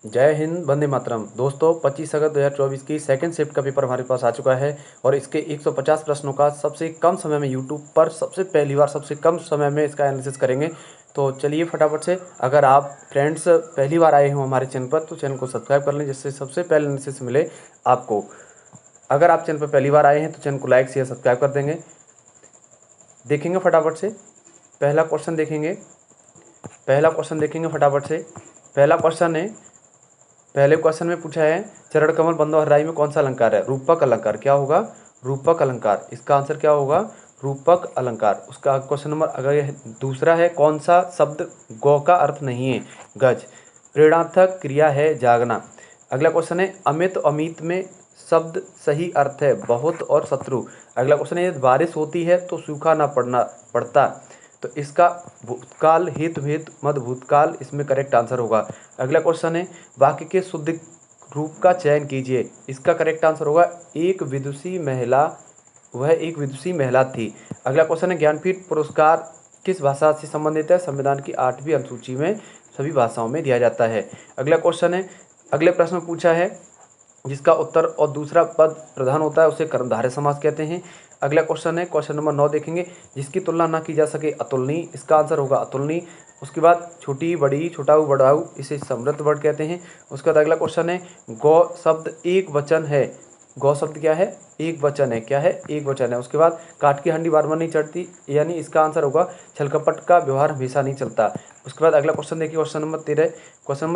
जय हिंद, वंदे मातरम। दोस्तों, 25 अगस्त 2024 की सेकंड शिफ्ट का पेपर हमारे पास आ चुका है और इसके 150 प्रश्नों का सबसे कम समय में यूट्यूब पर सबसे पहली बार सबसे कम समय में इसका एनालिसिस करेंगे। तो चलिए फटाफट से, अगर आप फ्रेंड्स पहली बार आए हो हमारे चैनल पर तो चैनल को सब्सक्राइब कर लें, जिससे सबसे पहले एनालिसिस मिले आपको। अगर आप चैनल पर पहली बार आए हैं तो चैनल को लाइक शेयर सब्सक्राइब कर देंगे। देखेंगे फटाफट से पहला क्वेश्चन देखेंगे फटाफट से। पहले क्वेश्चन में पूछा है, चरण कमल बंदोहराई में कौन सा अलंकार है? रूपक अलंकार। क्या होगा? रूपक अलंकार। इसका आंसर क्या होगा? रूपक अलंकार। उसका क्वेश्चन नंबर अगर यह दूसरा है, कौन सा शब्द गौ का अर्थ नहीं है? गज। प्रेरणार्थक क्रिया है जागना। अगला क्वेश्चन है, अमित अमित में शब्द सही अर्थ है बहुत और शत्रु। अगला क्वेश्चन है, यदि बारिश होती है तो सूखा ना पड़ता। तो इसका भूतकाल हित हित मद भूतकाल इसमें करेक्ट आंसर होगा। अगला क्वेश्चन है, वाक्य के शुद्ध रूप का चयन कीजिए। इसका करेक्ट आंसर होगा, एक विदुषी महिला थी। अगला क्वेश्चन है, ज्ञानपीठ पुरस्कार किस भाषा से संबंधित है? संविधान की 8वीं अनुसूची में सभी भाषाओं में दिया जाता है। अगला क्वेश्चन है, अगले प्रश्न में पूछा है, जिसका उत्तर और दूसरा पद प्रधान होता है उसे कर्मधारय समास कहते हैं। अगला क्वेश्चन है, क्वेश्चन नंबर 9 देखेंगे, जिसकी तुलना ना की जा सके अतुलनीय। इसका आंसर होगा अतुलनीय। उसके बाद छोटी बड़ी छोटाऊ बड़ाऊ इसे समृद्ध वर्ड कहते हैं। उसके बाद अगला क्वेश्चन है, गौ शब्द एक वचन है। गौ शब्द क्या है? एक वचन है। क्या है? एक वचन है। उसके बाद काठ की हंडी बार बार नहीं चढ़ती, यानी इसका आंसर होगा छलकपट का व्यवहार हमेशा नहीं चलता। उसके बाद अगला क्वेश्चन देखिए, क्वेश्चन नंबर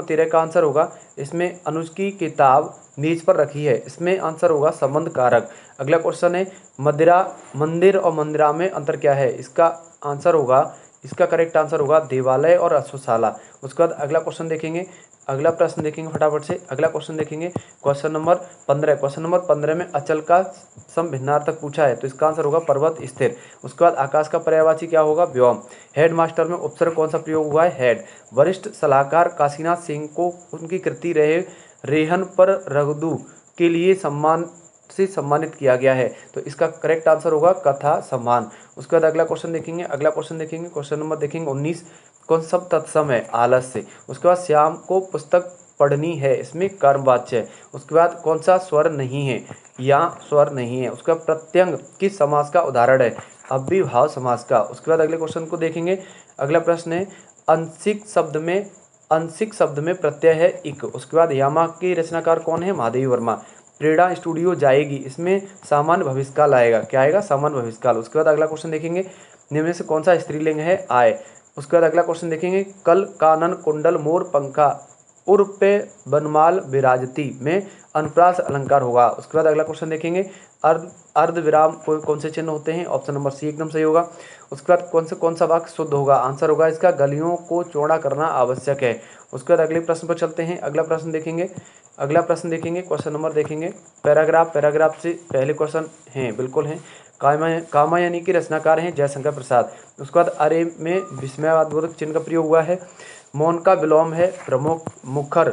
13 का आंसर होगा, इसमें अनुज की किताब मेज पर रखी है। इसमें आंसर होगा संबंध कारक। अगला क्वेश्चन है, मंदिर और मंदिरा में अंतर क्या है? इसका आंसर होगा, इसका करेक्ट आंसर होगा देवालय और अश्वशाला। उसके बाद अगला क्वेश्चन देखेंगे, अगला प्रश्न देखेंगे फटाफट से। अगला क्वेश्चन देखेंगे, क्वेश्चन नंबर 15। क्वेश्चन नंबर 15 में अचल का समभिन्नार्थक पूछा है, तो इसका आंसर होगा पर्वत स्थिर। उसके बाद आकाश का पर्यायवाची क्या होगा? व्योम। हेडमास्टर में उपसर्ग कौन सा प्रयोग हुआ है? हेड। वरिष्ठ सलाहकार काशीनाथ सिंह को उनकी कृति रहे रेहन पर रगदू के लिए सम्मानित किया गया है, तो इसका करेक्ट आंसर होगा कथा सम्मान। उसके बाद अगला क्वेश्चन देखेंगे, क्वेश्चन नंबर देखेंगे 19। कौन सा तत्सम है? आलस्य। उसके बाद श्याम को पुस्तक पढ़नी है, इसमें कर्मवाच्य है। उसके बाद कौन सा स्वर नहीं है? या स्वर नहीं है। उसका प्रत्यंग किस समास का उदाहरण है? अव्ययभाव समास का। उसके बाद अगले क्वेश्चन को देखेंगे। अगला प्रश्न है, अंशिक शब्द में प्रत्यय है इक। उसके बाद यामा के रचनाकार कौन है? महादेवी वर्मा। प्रेरणा स्टूडियो जाएगी, इसमें सामान्य भविष्यकाल आएगा। क्या आएगा? सामान्य भविष्यकाल। उसके बाद अगला क्वेश्चन देखेंगे, निम्न में से कौन सा स्त्रीलिंग है? आय। उसके बाद अगला क्वेश्चन देखेंगे, कल कानन कुंडल मोर पंखा उर्पे बनमाल विराजती में अनुप्रास अलंकार होगा। उसके बाद अगला क्वेश्चन देखेंगे, अर्ध विराम कौन से चिन्ह होते हैं? ऑप्शन नंबर सी एकदम सही होगा। उसके बाद कौन सा वाक्य शुद्ध होगा? आंसर होगा इसका, गलियों को चौड़ा करना आवश्यक है। उसके बाद अगले प्रश्न पर चलते हैं। अगला प्रश्न देखेंगे, क्वेश्चन नंबर देखेंगे, पैराग्राफ से पहले क्वेश्चन हैं, बिल्कुल हैं। कामायनी के रचनाकार हैं जयशंकर प्रसाद। उसके बाद अरे में विस्मयादिबोधक चिन्ह का प्रयोग हुआ है। मौन का विलोम है प्रमुख मुखर।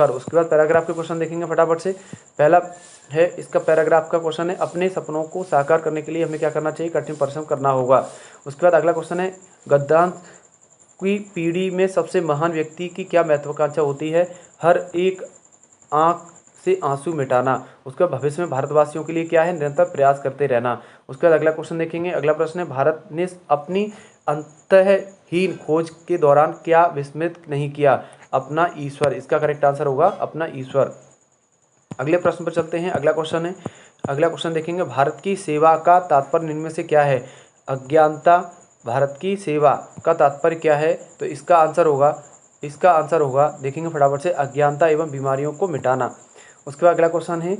उसके बाद पैराग्राफ के क्वेश्चन देखेंगे फटाफट से। पहला है, इसका पैराग्राफ का क्वेश्चन है, अपने सपनों को साकार करने के लिए हमें क्या करना चाहिए? कठिन परिश्रम करना होगा। उसके बाद अगला क्वेश्चन है, गद्यांश की पीढ़ी में सबसे महान व्यक्ति की क्या महत्वाकांक्षा होती है? हर एक आंख से आंसू मिटाना। उसका भविष्य में भारतवासियों के लिए क्या है? निरंतर प्रयास करते रहना। उसके बाद अगला क्वेश्चन देखेंगे। अगला प्रश्न है, भारत ने अपनी अंतहीन खोज के दौरान क्या विस्मृत नहीं किया? अपना ईश्वर। इसका करेक्ट आंसर होगा अपना ईश्वर। अगले प्रश्न पर चलते हैं। अगला क्वेश्चन देखेंगे, भारत की सेवा का तात्पर्य निम्न में से क्या है? अज्ञानता। भारत की सेवा का तात्पर्य क्या है? तो इसका आंसर होगा देखेंगे फटाफट से, अज्ञानता एवं बीमारियों को मिटाना। उसके बाद अगला क्वेश्चन है,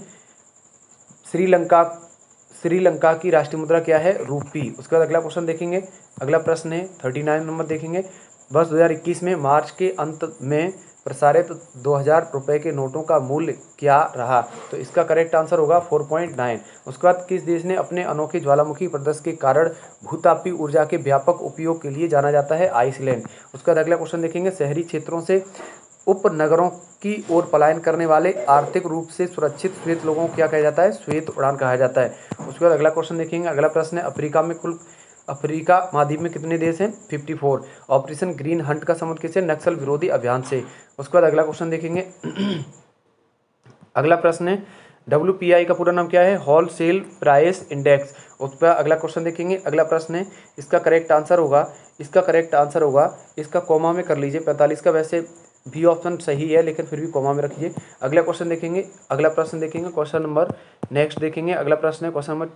श्रीलंका की राष्ट्रीय मुद्रा क्या है? रूपी। उसके बाद अगला क्वेश्चन देखेंगे। अगला प्रश्न है 39 नंबर देखेंगे, वर्ष 2021 में मार्च के अंत में प्रसारित 2000 रुपये के नोटों का मूल्य क्या रहा? तो इसका करेक्ट आंसर होगा 4.9। उसके बाद किस देश ने अपने अनोखे ज्वालामुखी प्रदर्शन के कारण भूतापी ऊर्जा के व्यापक उपयोग के लिए जाना जाता है? आइसलैंड। उसके बाद अगला क्वेश्चन देखेंगे, शहरी क्षेत्रों से उपनगरों की ओर पलायन करने वाले आर्थिक रूप से सुरक्षित श्वेत लोगों को क्या कहा जाता है? श्वेत उड़ान कहा जाता है। उसके बाद अगला क्वेश्चन देखेंगे। अगला प्रश्न है, अफ्रीका में कुल अफ्रीका महाद्वीप में कितने देश हैं? 54। ऑपरेशन ग्रीन हंट का संबंध किससे? नक्सल विरोधी अभियान से। उसके बाद अगला क्वेश्चन देखेंगे। अगला प्रश्न है WPI का पूरा नाम क्या है? Wholesale price index. उस पर अगला क्वेश्चन देखेंगे। अगला प्रश्न है इसका करेक्ट आंसर होगा इसका कॉमा में कर लीजिए। 45 का वैसे भी ऑप्शन सही है लेकिन फिर भी कॉमा में रखिए। अगला प्रश्न देखेंगे। क्वेश्चन नंबर नेक्स्ट देखेंगे। अगला प्रश्न है क्वेश्चन नंबर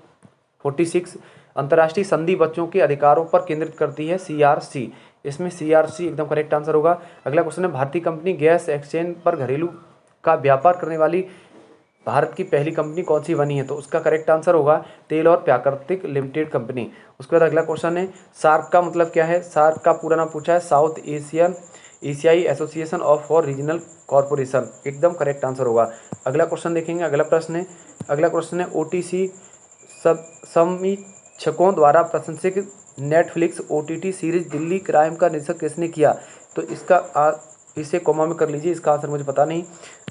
46। अंतर्राष्ट्रीय संधि बच्चों के अधिकारों पर केंद्रित करती है, CRC। इसमें CRC एकदम करेक्ट आंसर होगा। अगला क्वेश्चन है भारतीय कंपनी गैस एक्सचेंज पर घरेलू का व्यापार करने वाली भारत की पहली कंपनी कौन सी बनी है? तो उसका करेक्ट आंसर होगा तेल और प्राकृतिक लिमिटेड कंपनी। उसके बाद अगला क्वेश्चन है सार्क का मतलब क्या है? सार्क का पूरा नाम पूछा है साउथ एशियाई association of for regional corporation. एकदम करेक्ट आंसर होगा। अगला क्वेश्चन देखेंगे। अगला प्रश्न है OTC समीक्षकों द्वारा प्रशंसित Netflix OTT series Delhi crime का निर्देशन किसने किया? तो इसे कॉमा में कर लीजिए, इसका आंसर मुझे पता नहीं।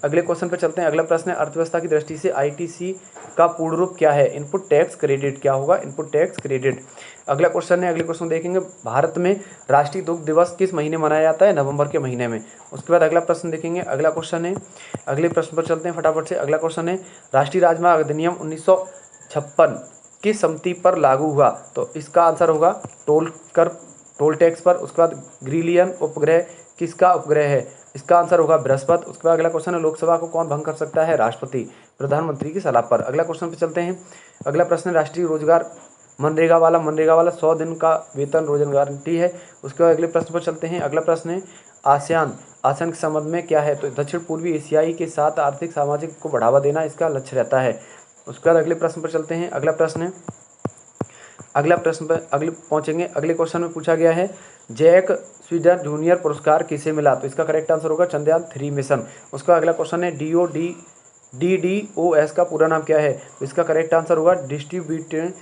अगले क्वेश्चन पर चलते हैं। अगला प्रश्न है अर्थव्यवस्था की दृष्टि से ITC का पूर्ण रूप क्या है? Input tax credit. क्या होगा? Input tax credit. अगले क्वेश्चन देखेंगे भारत में राष्ट्रीय दुग्ध दिवस किस महीने मनाया जाता है? नवंबर के महीने में। उसके बाद अगला प्रश्न देखेंगे। अगले प्रश्न पर चलते हैं फटाफट से। अगला क्वेश्चन है राष्ट्रीय राजमार्ग अधिनियम 1956 किस सम्मति पर लागू हुआ? तो इसका आंसर होगा टोल टैक्स पर। उसके बाद ग्रीलियन उपग्रह किसका उपग्रह है? इसका आंसर होगा बृहस्पति। उसके बाद अगला क्वेश्चन है लोकसभा को कौन भंग कर सकता है? राष्ट्रपति प्रधानमंत्री की सलाह पर। अगला क्वेश्चन पे चलते हैं। अगला प्रश्न राष्ट्रीय रोजगार मनरेगा वाला 100 दिन का वेतन रोजगार गारंटी है। उसके बाद अगले प्रश्न पर चलते हैं। अगला प्रश्न है आसियान के संबंध में क्या है? तो दक्षिण पूर्वी एशियाई के साथ आर्थिक सामाजिक को बढ़ावा देना इसका लक्ष्य रहता है। उसके बाद अगले प्रश्न पर चलते हैं। अगले क्वेश्चन में पूछा गया है जैक स्वीडन जूनियर पुरस्कार किसे मिला? तो इसका करेक्ट आंसर होगा चंद्रयान 3 मिशन। उसका अगला क्वेश्चन है DDoS का पूरा नाम क्या है? तो इसका करेक्ट आंसर होगा डिस्ट्रीब्यूटेड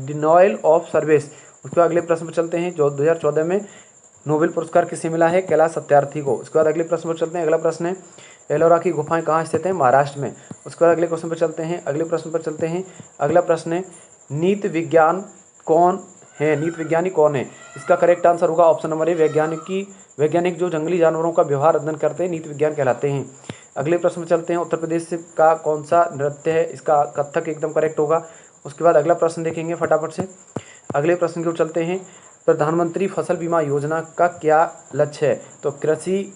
डिनायल ऑफ सर्विस। उसके अगले प्रश्न पर चलते हैं। जो 2014 में नोबेल पुरस्कार किसे मिला है? कैलाश सत्यार्थी को। उसके बाद अगले प्रश्न पर चलते हैं। अगला प्रश्न है एलोरा की गुफाएं कहाँ स्थित हैं? महाराष्ट्र में। उसके बाद अगले प्रश्न पर चलते हैं। अगला प्रश्न है नीति विज्ञानी कौन है? इसका करेक्ट आंसर होगा ऑप्शन नंबर ए वैज्ञानिक जो जंगली जानवरों का व्यवहार अध्ययन करते हैं नीति विज्ञान कहलाते हैं। अगले प्रश्न पर चलते हैं। उत्तर प्रदेश का कौन सा नृत्य है? इसका कथक एकदम करेक्ट होगा। उसके बाद अगला प्रश्न देखेंगे फटाफट से। अगले प्रश्न की ओर चलते हैं। प्रधानमंत्री फसल बीमा योजना का क्या लक्ष्य है? तो कृषि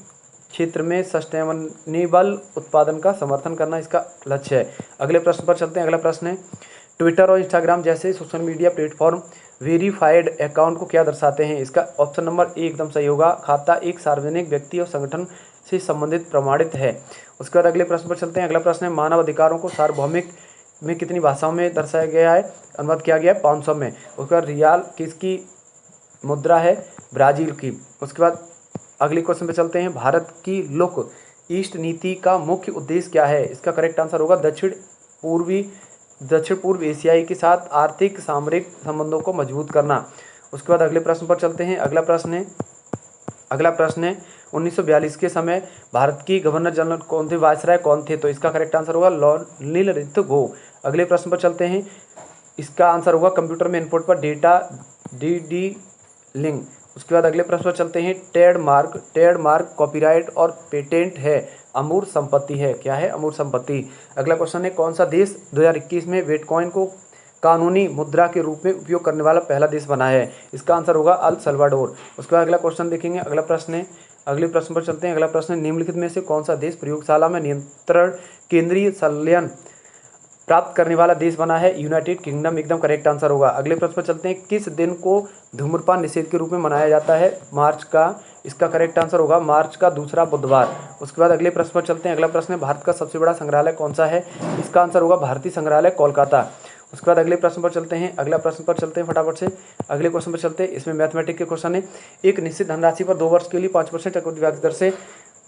क्षेत्र में सस्टेनेबल उत्पादन का समर्थन करना इसका लक्ष्य है। अगले प्रश्न पर चलते हैं। अगला प्रश्न है ट्विटर और इंस्टाग्राम जैसे social media platform verified account को क्या दर्शाते हैं? इसका ऑप्शन नंबर ए एकदम सही होगा। खाता एक सार्वजनिक व्यक्ति और संगठन से संबंधित प्रमाणित है। उसके बाद अगले प्रश्न पर चलते हैं। अगला प्रश्न है मानव अधिकारों को सार्वभौमिक में कितनी भाषाओं में दर्शाया गया है? अनुवाद किया गया है 500 में। उसके बाद रियाल किसकी मुद्रा है? ब्राज़ील की। उसके बाद अगले क्वेश्चन पे चलते हैं। भारत की लुक ईस्ट नीति का मुख्य उद्देश्य क्या है? इसका करेक्ट आंसर होगा दक्षिण पूर्व एशियाई के साथ आर्थिक सामरिक संबंधों को मजबूत करना। उसके बाद अगले प्रश्न पर चलते हैं। अगला प्रश्न है 1942 के समय भारत की गवर्नर जनरल कौन थे? वायसराय कौन थे? तो इसका करेक्ट आंसर होगा लॉर्ड नीलरत्न। अगले प्रश्न पर चलते हैं। इसका आंसर होगा कंप्यूटर में इनपुट पर डेटा DD लिंक। उसके बाद अगले प्रश्न पर चलते हैं। ट्रेडमार्क कॉपीराइट और पेटेंट है अमूर्त संपत्ति है। क्या है? अमूर्त संपत्ति। अगला क्वेश्चन है कौन सा देश 2021 में बिटकॉइन को कानूनी मुद्रा के रूप में उपयोग करने वाला पहला देश बना है? इसका आंसर होगा अल सल्वाडोर। उसके बाद अगला क्वेश्चन देखेंगे। अगले प्रश्न पर चलते हैं। अगला प्रश्न निम्नलिखित में से कौन सा देश प्रयोगशाला में नियंत्रण केंद्रीय संलयन प्राप्त करने वाला देश बना है? यूनाइटेड किंगडम एकदम करेक्ट आंसर होगा। अगले प्रश्न पर चलते हैं। किस दिन को धूम्रपान निषेध के रूप में मनाया जाता है? मार्च का। इसका करेक्ट आंसर होगा मार्च का दूसरा बुधवार। उसके बाद अगले प्रश्न पर चलते हैं। अगला प्रश्न है भारत का सबसे बड़ा संग्रहालय कौन सा है? इसका आंसर होगा भारतीय संग्रहालय कोलकाता। उसके बाद अगले प्रश्न पर चलते हैं। फटाफट से अगले क्वेश्चन पर चलते हैं। इसमें मैथमेटिक्स के क्वेश्चन है। एक निश्चित धनराशि पर 2 वर्ष के लिए 5% चक्रवृद्धि ब्याज दर से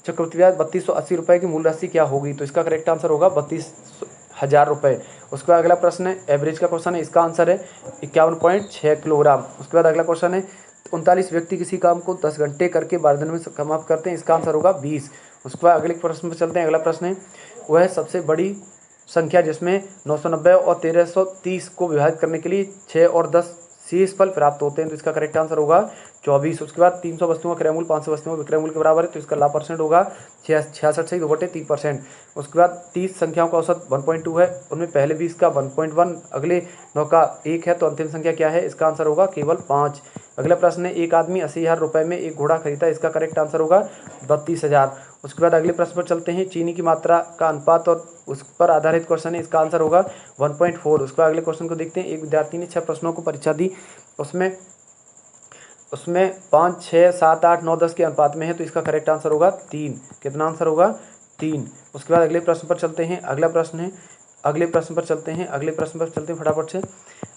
चक्रवृद्धि ब्याज 3280 रुपये की मूल राशि क्या होगी? तो इसका करेक्ट आंसर होगा 32,000 रुपये। उसके बाद अगला प्रश्न है एवरेज का क्वेश्चन है। इसका आंसर है 51.6 किलोग्राम। उसके बाद अगला क्वेश्चन है 39 व्यक्ति किसी काम को 10 घंटे करके 12 दिन में समाप्त करते हैं। इसका आंसर होगा 20। उसके बाद अगले प्रश्न पर चलते हैं। अगला प्रश्न है वह सबसे बड़ी संख्या जिसमें 990 और 1330 को विभाजित करने के लिए 6 और 10 शेष फल प्राप्त होते हैं, तो इसका करेक्ट आंसर होगा 24। उसके बाद 300 वस्तुओं का क्रयमूल्य 500 वस्तुओं का विक्रय मूल्य के बराबर है, तो इसका लाभ परसेंट होगा 66 से 2/3%। उसके बाद 30 संख्याओं का औसत 1.2 है, उनमें पहले 20 का 1.1, अगले 9 का 1 है, तो अंतिम संख्या क्या है? इसका आंसर होगा केवल 5। अगला प्रश्न है, एक आदमी 80,000 रुपये में एक घोड़ा खरीदा, इसका करेक्ट आंसर होगा 32,000। उसके बाद अगले प्रश्न पर चलते हैं, चीनी की मात्रा का अनुपात और उस पर आधारित क्वेश्चन है, इसका आंसर होगा 1.4। उसके बाद अगले क्वेश्चन को देखते हैं, एक विद्यार्थी ने 6 प्रश्नों को परीक्षा दी, उसमें 5, 6, 7, 8, 9, 10 के अनुपात में है, तो इसका करेक्ट आंसर होगा 3। कितना आंसर होगा? 3। उसके बाद अगले प्रश्न पर चलते हैं, अगले प्रश्न पर चलते हैं फटाफट से।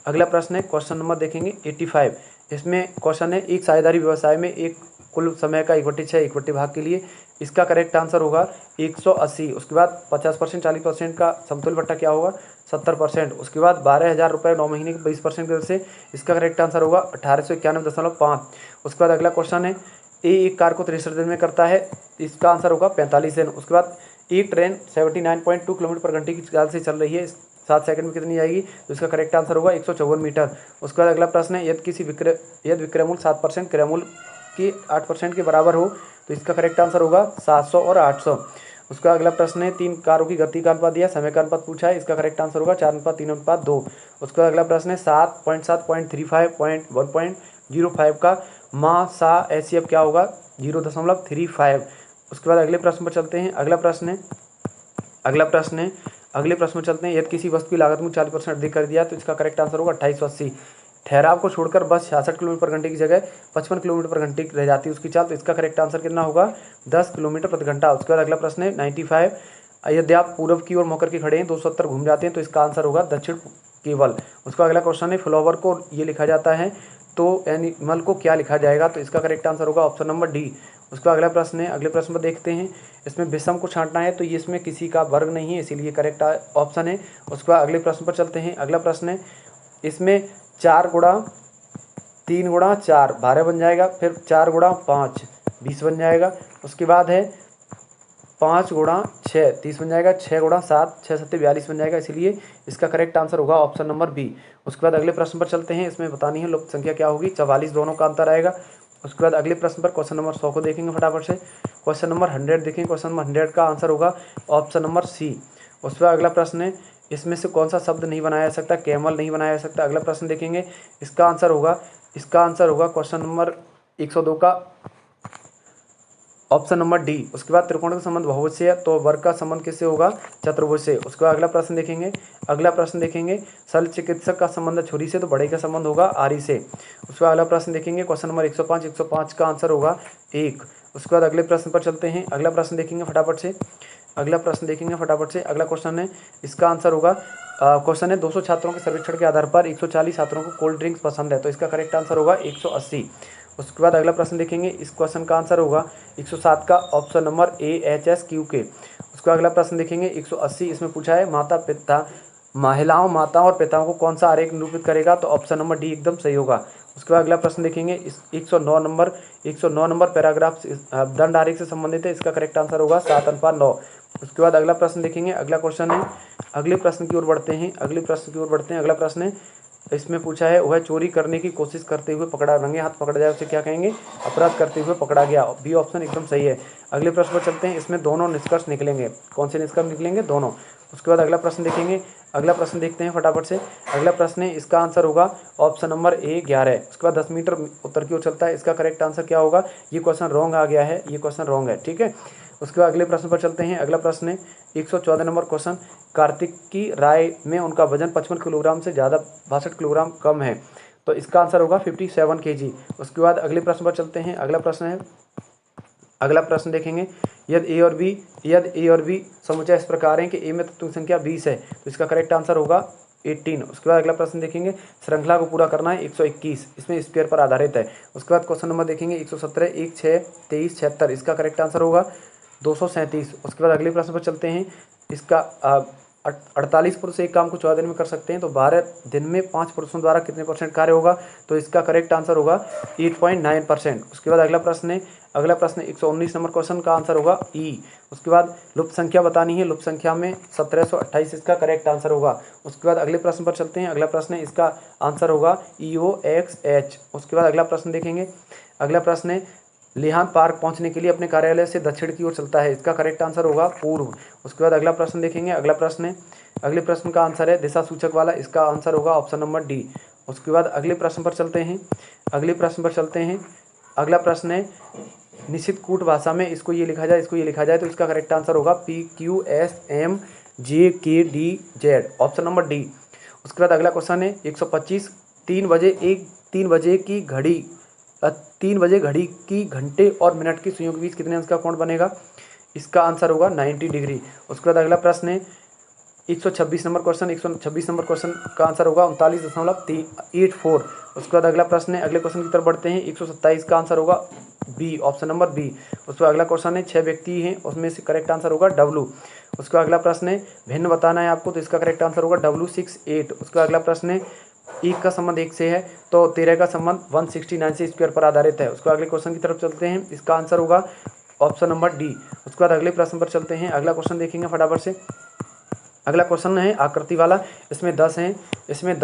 अगला प्रश्न है, क्वेश्चन नंबर देखेंगे 85। इसमें क्वेश्चन है, एक साझेदारी व्यवसाय में एक कुल समय का 1/6 इक्विटी भाग के लिए इसका करेक्ट आंसर होगा 180। उसके बाद 50%, 40% का समतुल्य बट्टा क्या होगा? 70%। उसके बाद 12,000 रुपये 9 महीने के 20% की दर से इसका करेक्ट आंसर होगा 1891.5। उसके बाद अगला क्वेश्चन है, एक कार को 63 दिन में करता है, इसका आंसर होगा 45 दिन। उसके बाद एक ट्रेन 79.2 किलोमीटर पर घंटे की चाल से चल रही है, 7 सेकंड में कितनी आएगी? तो इसका करेक्ट आंसर होगा 154 मीटर। उसके बाद अगला प्रश्न है, यदि विक्रय मूल्य 7% क्रय मूल्य की 8% के बराबर हो, तो इसका करेक्ट आंसर होगा 700 और 800। उसका अगला प्रश्न है, 3 कारों की गति का अनुपात दिया, समय का अनुपात पूछा है, इसका करेक्ट आंसर होगा 4:3:2। उसका अगला प्रश्न है, 7.7.35 का माँ सा एचसीएफ क्या होगा? 0.35। उसके बाद अगले प्रश्न पर चलते हैं, अगले प्रश्न में चलते हैं, यदि किसी वस्तु की लागत में 40% अधिक कर दिया, तो इसका करेक्ट आंसर होगा 2880। ठहराव को छोड़कर बस 66 किलोमीटर पर घंटे की जगह 55 किलोमीटर पर घंटे रह जाती है उसकी चाल, तो इसका करेक्ट आंसर कितना होगा? 10 किलोमीटर प्रति घंटा। उसके बाद अगला प्रश्न है 95। यदि आप पूर्व की ओर मुकर के खड़े हैं, 270 घूम जाते हैं, तो इसका आंसर होगा दक्षिण केवल। उसका अगला क्वेश्चन है, फ्लावर को ये लिखा जाता है तो एनिमल को क्या लिखा जाएगा? तो इसका करेक्ट आंसर होगा ऑप्शन नंबर डी। उसका अगला प्रश्न है, अगले प्रश्न पर देखते हैं, इसमें विषम को छांटना है, तो ये इसमें किसी का वर्ग नहीं है, इसीलिए करेक्ट ऑप्शन है। उसके बाद अगले प्रश्न पर चलते हैं, अगला प्रश्न है, इसमें 4 गुणा 3 गुणा 4 12 बन जाएगा, फिर 4 गुणा 5 20 बन जाएगा। उसके बाद है 5 गुणा 6 30 बन जाएगा, 6 गुणा 7 6 7 42 बन जाएगा, इसीलिए इसका करेक्ट आंसर होगा ऑप्शन नंबर बी। उसके बाद अगले प्रश्न पर चलते हैं, इसमें बतानी है लुप्त संख्या क्या होगी? 44, दोनों का अंतर आएगा। उसके बाद अगले प्रश्न पर क्वेश्चन नंबर 100 को देखेंगे फटाफट से। क्वेश्चन नंबर 100 देखेंगे, क्वेश्चन नंबर 100 का आंसर होगा ऑप्शन नंबर सी। उसके बाद अगला प्रश्न है, इसमें से कौन सा शब्द नहीं बनाया जा सकता? कैमल नहीं बनाया जा सकता। अगला प्रश्न देखेंगे, इसका आंसर होगा क्वेश्चन नंबर 102 का ऑप्शन नंबर डी। उसके बाद त्रिकोण का संबंध बहुभुज से है, तो वर्ग का संबंध किससे होगा? चतुर्भुज से। उसके बाद अगला प्रश्न देखेंगे, शल्य चिकित्सक का संबंध छुरी से, तो बड़े का संबंध होगा आरी से। उसके बाद अगला प्रश्न देखेंगे, क्वेश्चन नंबर 105 का आंसर होगा 1। उसके बाद अगले प्रश्न पर चलते हैं, अगला प्रश्न देखेंगे फटाफट से। अगला क्वेश्चन है, इसका आंसर होगा क्वेश्चन है, 200 छात्रों के सर्वेक्षण के आधार पर 140 छात्रों को कोल्ड ड्रिंक्स पसंद है, तो इसका करेक्ट आंसर होगा 180। उसके बाद अगला प्रश्न देखेंगे, इस क्वेश्चन का आंसर होगा 107 का ऑप्शन नंबर ए HSQK। उसका अगला प्रश्न देखेंगे 180, इसमें पूछा है महिलाओं माताओं और पिताओं को कौन सा आरेख निरूपित करेगा? तो ऑप्शन नंबर डी एकदम सही होगा। उसके बाद अगला प्रश्न देखेंगे, इस 109 नंबर पैराग्राफ दंड आरेख से संबंधित है, इसका करेक्ट आंसर होगा 7:9। उसके बाद अगला प्रश्न देखेंगे, अगला क्वेश्चन है, अगले प्रश्न की ओर बढ़ते हैं। अगला प्रश्न है, इसमें पूछा है, वह चोरी करने की कोशिश करते हुए पकड़ा, रंगे हाथ पकड़ा जाए उसे क्या कहेंगे? अपराध करते हुए पकड़ा गया। बी ऑप्शन एकदम सही है। अगले प्रश्न पर चलते हैं, इसमें दोनों निष्कर्ष निकलेंगे। कौन से निष्कर्ष निकलेंगे? दोनों। उसके बाद अगला प्रश्न देखते हैं फटाफट से। अगला प्रश्न है, इसका आंसर होगा ऑप्शन नंबर ए 11। उसके बाद 10 मीटर उत्तर की ओर चलता है, इसका करेक्ट आंसर क्या होगा? ये क्वेश्चन रॉन्ग आ गया है, ये क्वेश्चन रॉन्ग है, ठीक है। उसके बाद अगले प्रश्न पर चलते हैं। अगला प्रश्न है 114 नंबर क्वेश्चन, कार्तिक की राय में उनका वजन 55 किलोग्राम से ज़्यादा 62 किलोग्राम कम है, तो इसका आंसर होगा 57 kg। उसके बाद अगले प्रश्न पर चलते हैं। अगला प्रश्न देखेंगे, यदि ए और बी समुच्चय इस प्रकार है कि ए में तत्व संख्या 20 है, तो इसका करेक्ट आंसर होगा 18। उसके बाद अगला प्रश्न देखेंगे, श्रृंखला को पूरा करना है 121, इसमें स्क्वायर पर आधारित है। उसके बाद क्वेश्चन नंबर देखेंगे 117 1 6 23 76, इसका करेक्ट आंसर होगा 237। उसके बाद अगले प्रश्न पर चलते हैं, इसका 48 पुरुष एक काम को 14 दिन में कर सकते हैं, तो 12 दिन में 5 पुरुषों द्वारा कितने % कार्य होगा, तो इसका करेक्ट आंसर होगा 8.9%। उसके बाद अगला प्रश्न 119 नंबर क्वेश्चन का आंसर होगा ई। उसके बाद लुप्त संख्या बतानी है, लुप्त संख्या में 1728 इसका करेक्ट आंसर होगा। उसके बाद अगले प्रश्न पर चलते हैं। अगला प्रश्न है, इसका आंसर होगा EOXH। उसके बाद अगला प्रश्न देखेंगे। अगला प्रश्न है, लिहान पार्क पहुंचने के लिए अपने कार्यालय से दक्षिण की ओर चलता है, इसका करेक्ट आंसर होगा पूर्व। उसके बाद अगला प्रश्न देखेंगे। अगले प्रश्न का आंसर है दिशा सूचक वाला, इसका आंसर होगा ऑप्शन नंबर डी। उसके बाद अगले प्रश्न पर चलते हैं। अगला प्रश्न है, निश्चित कूट भाषा में इसको ये लिखा जाए, तो इसका करेक्ट आंसर होगा PQSMJKDZ, ऑप्शन नंबर डी। उसके बाद अगला क्वेश्चन है 125, 3 बजे घड़ी की घंटे और मिनट की सुइयों के बीच कितने अंश का कोण बनेगा, इसका आंसर होगा 90 डिग्री। उसके बाद अगला प्रश्न है 126 नंबर क्वेश्चन का आंसर होगा 39.84। उसके बाद अगला प्रश्न है, अगले क्वेश्चन की तरफ बढ़ते हैं। 127 का आंसर होगा बी, ऑप्शन नंबर बी। उसके बाद अगला क्वेश्चन है 6 व्यक्ति हैं, उसमें से करेक्ट आंसर होगा W। उसके बाद अगला प्रश्न है भिन्न बताना है आपको, तो इसका करेक्ट आंसर होगा W68। उसके बाद अगला प्रश्न है 1 का संबंध 1 से है, तो 13 का संबंध 169 से स्क्वायर पर आधारित है। उसके बाद अगले क्वेश्चन की तरफ चलते हैं, इसका आंसर होगा ऑप्शन नंबर डी। उसके बाद अगले प्रश्न पर चलते हैं। अगला क्वेश्चन देखेंगे फटाफट से। अगला क्वेश्चन है आकृति वाला, इसमें 10 हैं, इसमें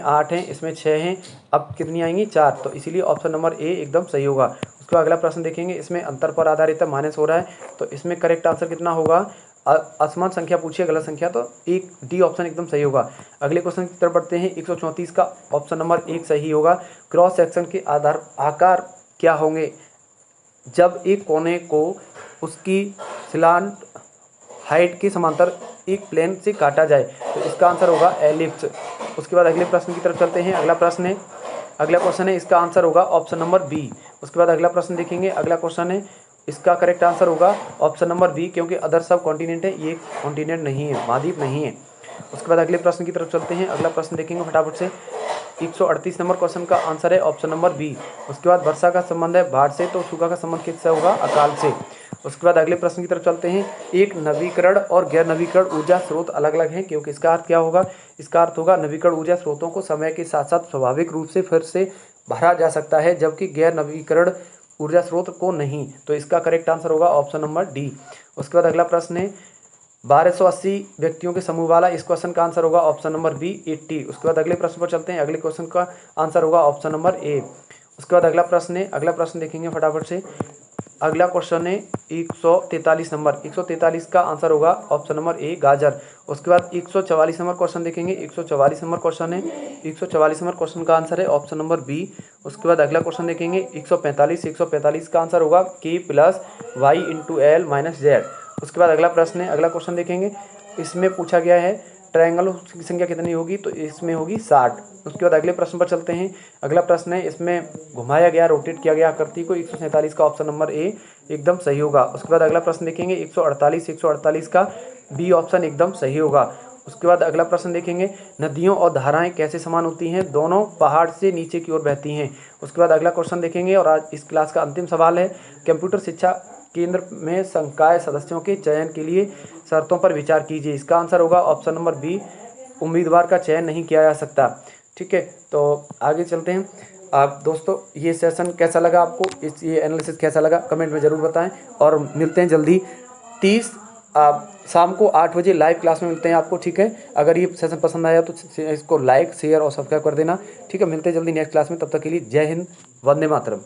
8 हैं, इसमें 6 हैं, अब कितनी आएंगी 4, तो इसीलिए ऑप्शन नंबर ए एकदम सही होगा। उसके बाद अगला प्रश्न देखेंगे, इसमें अंतर पर आधारित है, माइनस हो रहा है, तो इसमें करेक्ट आंसर कितना होगा, असमान संख्या पूछिए गलत संख्या, तो एक डी ऑप्शन एकदम सही होगा। अगले क्वेश्चन की तरफ बढ़ते हैं। 134 का ऑप्शन नंबर 1 सही होगा। क्रॉस सेक्शन के आकार क्या होंगे जब एक कोने को उसकी स्लांट हाइट के समांतर एक प्लेन से काटा जाए, तो इसका आंसर होगा एलिप्स। उसके बाद अगले प्रश्न की तरफ चलते हैं। अगला क्वेश्चन है, इसका आंसर होगा ऑप्शन नंबर बी। उसके बाद अगला प्रश्न देखेंगे। अगला क्वेश्चन है, इसका करेक्ट आंसर होगा ऑप्शन नंबर बी, क्योंकि अदर सब कॉन्टिनेंट है, ये कॉन्टिनेंट नहीं है, महाद्वीप नहीं है। उसके बाद अगले प्रश्न की तरफ चलते हैं। अगला प्रश्न देखेंगे फटाफट से। 138 नंबर क्वेश्चन का आंसर है ऑप्शन नंबर बी। उसके बाद वर्षा का संबंध है बाढ़ से, तो सूखा का संबंध किससे होगा, अकाल से। उसके बाद अगले प्रश्न की तरफ चलते हैं। एक नवीकरण और गैर नवीकरण ऊर्जा स्रोत अलग अलग हैं, क्योंकि इसका अर्थ क्या होगा, इसका अर्थ होगा नवीकरण ऊर्जा स्रोतों को समय के साथ साथ स्वाभाविक रूप से फिर से भरा जा सकता है, जबकि गैर नवीकरण ऊर्जा स्रोत को नहीं, तो इसका करेक्ट आंसर होगा ऑप्शन नंबर डी। उसके बाद अगला प्रश्न है 1280 व्यक्तियों के समूह वाला, इस क्वेश्चन का आंसर होगा ऑप्शन नंबर बी 80। उसके बाद अगले प्रश्न पर चलते हैं। अगले क्वेश्चन का आंसर होगा ऑप्शन नंबर ए। उसके बाद अगला प्रश्न देखेंगे फटाफट से। अगला क्वेश्चन है 143 का आंसर होगा ऑप्शन नंबर ए गाजर। उसके बाद 144 नंबर क्वेश्चन देखेंगे। 144 नंबर क्वेश्चन है, 144 नंबर क्वेश्चन का आंसर है ऑप्शन नंबर बी। उसके बाद अगला क्वेश्चन देखेंगे 145 का आंसर होगा k + y × l - z। उसके बाद अगला क्वेश्चन देखेंगे। इसमें पूछा गया है ट्रायंगल की संख्या कितनी होगी, तो इसमें होगी 60। उसके बाद अगले प्रश्न पर चलते हैं। अगला प्रश्न है, इसमें घुमाया गया, रोटेट किया गया आकृति को, 147 का ऑप्शन नंबर ए एकदम सही होगा। उसके बाद अगला प्रश्न देखेंगे 148 का बी ऑप्शन एकदम सही होगा। उसके बाद अगला प्रश्न देखेंगे, नदियों और धाराएं कैसे समान होती हैं, दोनों पहाड़ से नीचे की ओर बहती हैं। उसके बाद अगला क्वेश्चन देखेंगे, और आज इस क्लास का अंतिम सवाल है, कंप्यूटर शिक्षा केंद्र में संकाय सदस्यों के चयन के लिए शर्तों पर विचार कीजिए। इसका आंसर होगा ऑप्शन नंबर बी, उम्मीदवार का चयन नहीं किया जा सकता। ठीक है, तो आगे चलते हैं। आप दोस्तों, ये सेशन कैसा लगा आपको, ये एनालिसिस कैसा लगा, कमेंट में ज़रूर बताएं, और मिलते हैं जल्दी 30 शाम को 8 बजे लाइव क्लास में मिलते हैं आपको। ठीक है, अगर ये सेशन पसंद आया तो इसको लाइक, शेयर और सब्सक्राइब कर देना। ठीक है, मिलते हैं जल्दी नेक्स्ट क्लास में, तब तक के लिए जय हिंद, वंदे मातरम।